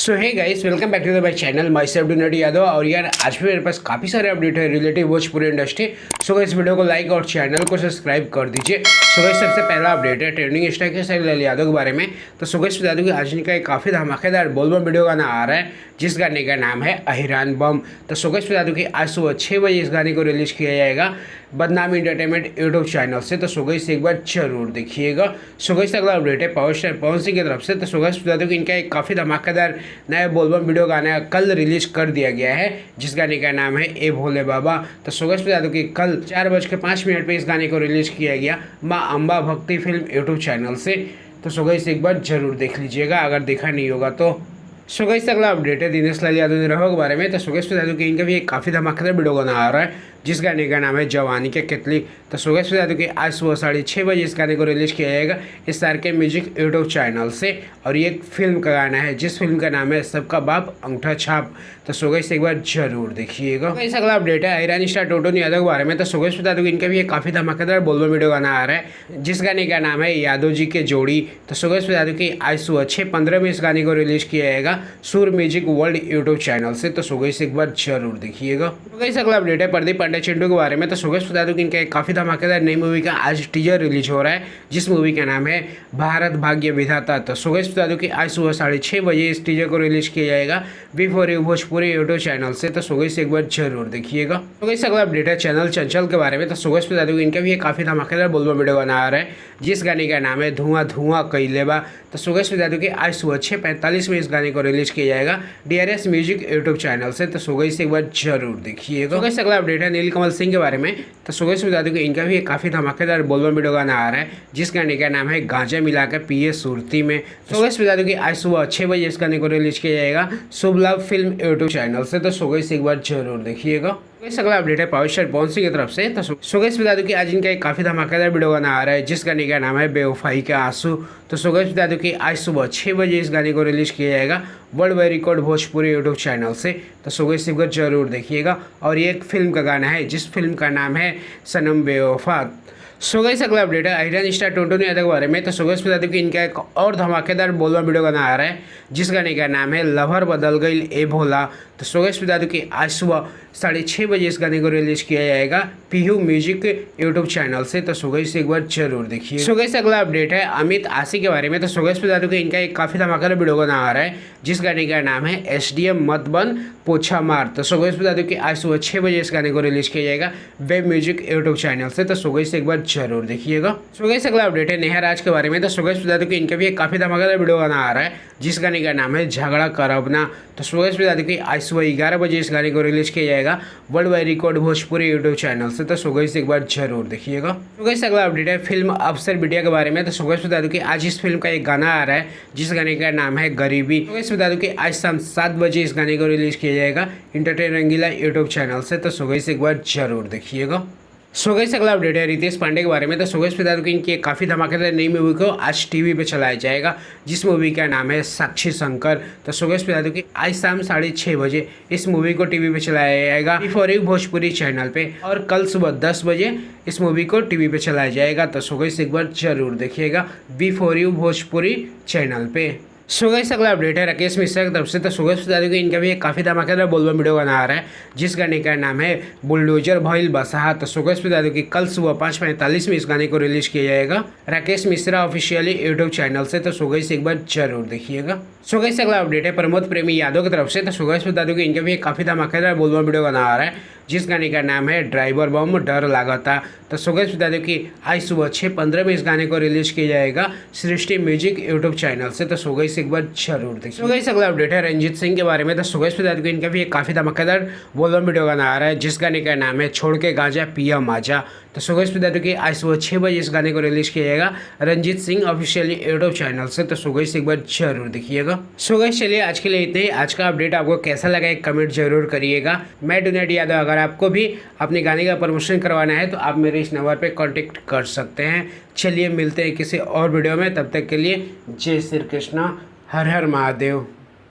So hey guys, welcome back to the my channel. Myself डूनट यादव। और यार आज भी मेरे पास काफ़ी सारे अपडेट है relative Bhojpuri industry. So guys video को लाइक और चैनल को सब्सक्राइब कर दीजिए। सो गाइस सबसे पहला अपडेट है ट्रेंडिंग स्टार के साहिल यादव के बारे में। तो सो गाइस बता दूं कि आज का एक काफ़ी धमाकेदार बोलबम वीडियो गाना आ रहा है जिस गाने का नाम है अहिरान बम। तो सो गाइस बता दूं कि आज सुबह 6 बजे इस गाने को रिलीज़ किया जाएगा बदनामी एंटरटेनमेंट यूट्यूब चैनल से। तो सो गाइस एक बार जरूर देखिएगा। सो गाइस अगला अपडेट है पावर स्टार पवन सिंह की तरफ से। तो सो गाइस बता दूं कि इनका एक काफ़ी धमाकेदार नया बोलबम वीडियो गाना कल रिलीज कर दिया गया है जिस गाने का नाम है ए भोले बाबा। तो सो गाइस बता दूं कि कल 4:05 पे इस गाने को रिलीज किया गया माँ अम्बा भक्ति फिल्म यूट्यूब चैनल से। तो सो गाइस एक बार जरूर देख लीजिएगा अगर देखा नहीं होगा तो। सो गाइस अगला अपडेट है दिनेश लाल यादव निरहुआ के बारे में। तो सो गाइस बता दूं कि इनका भी एक काफ़ी धमाकेदार वीडियो गाना आ रहा है जिस गाने का नाम है जवानी के कितली। तो सो गाइस बता दूं कि आज सुबह 6:30 बजे इस गाने को रिलीज किया जाएगा स्टार के म्यूजिक यूट्यूब चैनल से। और ये एक फिल्म का गाना है जिस फिल्म का नाम है सबका बाप अंगूठा छाप। तो सो गाइस एक बार जरूर देखिएगा। गाइस अगला अपडेट है अहिरान स्टार टोटो यादव के बारे में। तो सो गाइस बता दूं कि इनका भी एक काफ़ी धमाकेदार बोलबम वीडियो गाना आ रहा है जिस गाने का नाम है यादव जी के जोड़ी। तो सो गाइस बता दूं कि आज सुबह 6:15 में इस गाने को रिलीज किया जाएगा सुर म्यूजिक वर्ल्ड यूट्यूब चैनल से। तो सो गाइस एक बार जरूर देखिएगा। तो गाइस अगला अपडेट है प्रदीप पांडे चिंटू के बारे में। तो सो गाइस बता दूं कि इनका एक काफ़ी धमाकेदार नई मूवी का आज टीजर रिलीज हो रहा है जिस मूवी का नाम है भारत भाग्य विधाता। तो सो गाइस बता दूं कि आज सुबह 6:30 बजे इस टीजर को रिलीज किया जाएगा V4U भोजपुरी यूट्यूब चैनल से। तो सो गाइस एक बार जरूर देखिएगा। तो गाइस अगला अपडेट है चैनल चंचल के बारे में। तो सो गाइस बता दूं कि इनका भी एक काफ़ी धमाकेदार बोलबम वीडियो गाना आ रहा है जिस गाने का नाम है धुआं धुआं कइले बा। तो सो गाइस बता दूं कि आज सुबह 6:45 में इस गाने को रिलीज किया जाएगा DRS म्यूजिक यूट्यूब चैनल से। तो सो गाइस एक बार जरूर देखिएगा। तो गाइस अगला अपडेट है नीलकमल सिंह के बारे में। तो सो गाइस बता दूं कि इनका भी एक काफ़ी धमाकेदार बोलबम वीडियो गाना आ रहा है जिस गाने का नाम है गांजा मिला के पिए सुरती में। सो गाइस बता दूं कि आज सुबह 6 बजे इस गाने को रिलीज किया जाएगा शुभ लाभ फिल्म यूट्यूब चैनल से। तो सो गाइस एक बार जरूर देखिएगा। गाइस अगला अपडेट है पावर स्टार पवन सिंह की तरफ से। तो सो गाइस बता दूं कि आज इनका एक काफ़ी धमाकेदार वीडियो गाना आ रहा है जिस गाने का नाम है बेवफाई के आंसू। तो सो गाइस बता दूं कि आज सुबह 6 बजे इस गाने को रिलीज किया जाएगा world wide record Bhojpuri YouTube channel से। तो सो गाइस एक बार जरूर देखिएगा। और ये एक फिल्म का गाना है जिस फिल्म का नाम है सनम बेवफा। सो गाइस अगला अपडेट है अहिरान स्टार टोटो यादव के बारे में। तो सो गाइस बता दूं कि इनका एक और धमाकेदार बोलबम वीडियो गाना आ रहा है जिस गाने का नाम है लवर बदल गई ए भोला। तो सो गाइस बता दूं कि आज सुबह 6:30 बजे इस गाने को रिलीज किया जाएगा PU म्यूजिक यूट्यूब चैनल से। तो सो गाइस एक बार जरूर देखिए। सो गाइस अगला अपडेट है अमित आशी के बारे में। तो सो गाइस बता दूं कि इनका एक काफ़ी धमाकेदार वीडियो गाना आ रहा है जिस गाने का नाम है SDM मत बन पोछा मार। तो सो गाइस बता दूं कि आज सुबह 6 बजे इस गाने को रिलीज किया जाएगा वेब म्यूजिक यूट्यूब चैनल से। तो सो गाइस एक बार जरूर देखिएगा। सो गाइस अगला अपडेट है नेहा राज के बारे में। तो सो गाइस बता दूं कि इनका भी एक काफ़ी धमाकेदार वीडियो गाना आ रहा है जिस गाने का नाम है झगड़ा करब ना। तो सो गाइस बता दूं कि आज सुबह 11 बजे इस गाने को रिलीज किया जाएगा world wide record Bhojpuri YouTube channel से। तो सो गाइस एक बार जरूर देखिएगा। तो गाइस अगला अपडेट है फिल्म अफसर बिटिया के बारे में। तो सो गाइस बता दूं कि आज इस फिल्म का एक गाना आ रहा है जिस गाने का नाम है गरीबी। तो गाइस बता दूं कि आज शाम 7 बजे इस गाने को रिलीज किया जाएगा इंटरटेन रंगीला यूट्यूब चैनल से। तो सो गाइस एक बार जरूर देखिएगा। सो गाइस अगला अपडेट है रितेश पांडे के बारे में। तो सो गाइस बता दूं कि इनकी काफ़ी धमाकेदार नई मूवी को आज टीवी पे चलाया जाएगा जिस मूवी का नाम है साक्षी शंकर। तो सो गाइस बता दूं कि आज शाम 6:30 बजे इस मूवी को टीवी पे चलाया जाएगा V4U भोजपुरी चैनल पे। और कल सुबह 10 बजे इस मूवी को टीवी पे चलाया जाएगा। तो सो गाइस एक बार जरूर देखिएगा V4U भोजपुरी चैनल पे। सो गाइस अगला अपडेट है राकेश मिश्रा की तरफ से। तो सो गाइस बता दूं कि इनका भी एक काफ़ी धमाकेदार बोलबम वीडियो गाना आ रहा है जिस गाने का नाम है बुलडोजर भइल बसहा। तो सो गाइस बता दूं कि कल सुबह 5:45 में इस गाने को रिलीज किया जाएगा Rakesh Mishra officially YouTube channel से। तो सो गाइस एक बार जरूर देखिएगा। सो गाइस अगला अपडेट है प्रमोद प्रेमी यादव की तरफ से। तो सो गाइस बता दूं कि इनका भी एक काफ़ी धमाकेदार बोलबम वीडियो गाना आ रहा है जिस गाने का नाम है ड्राइवर बम डर लागता। तो सो गाइस बता दूं कि आज सुबह 6:15 में इस गाने को रिलीज किया जाएगा सृष्टि म्यूजिक यूट्यूब चैनल से। तो सो गाइस एक बार जरूर देखिए। सो गाइस अगला अपडेट है रंजीत सिंह के बारे में। तो सो गाइस बता दूं कि इनका भी एक काफ़ी धमाकेदार बोलबम वीडियो गाना आ रहा है जिस गाने का नाम है छोड़ के गांजा पिया माजा। तो सो गाइस बता दूं कि आज सुबह 6 बजे इस गाने को रिलीज किया जाएगा Ranjit Singh officially YouTube channel से। तो सो गाइस एक बार जरूर देखिएगा। सो गाइस चलिए आज के लिए इतने ही। आज का अपडेट आपको कैसा लगा एक कमेंट जरूर करिएगा। मैं डूनट यादव। अगर आपको भी अपने गाने का प्रमोशन करवाना है तो आप मेरे इस नंबर पर कॉन्टेक्ट कर सकते हैं। चलिए मिलते हैं किसी और वीडियो में, तब तक के लिए जय श्री कृष्णा, हर हर महादेव।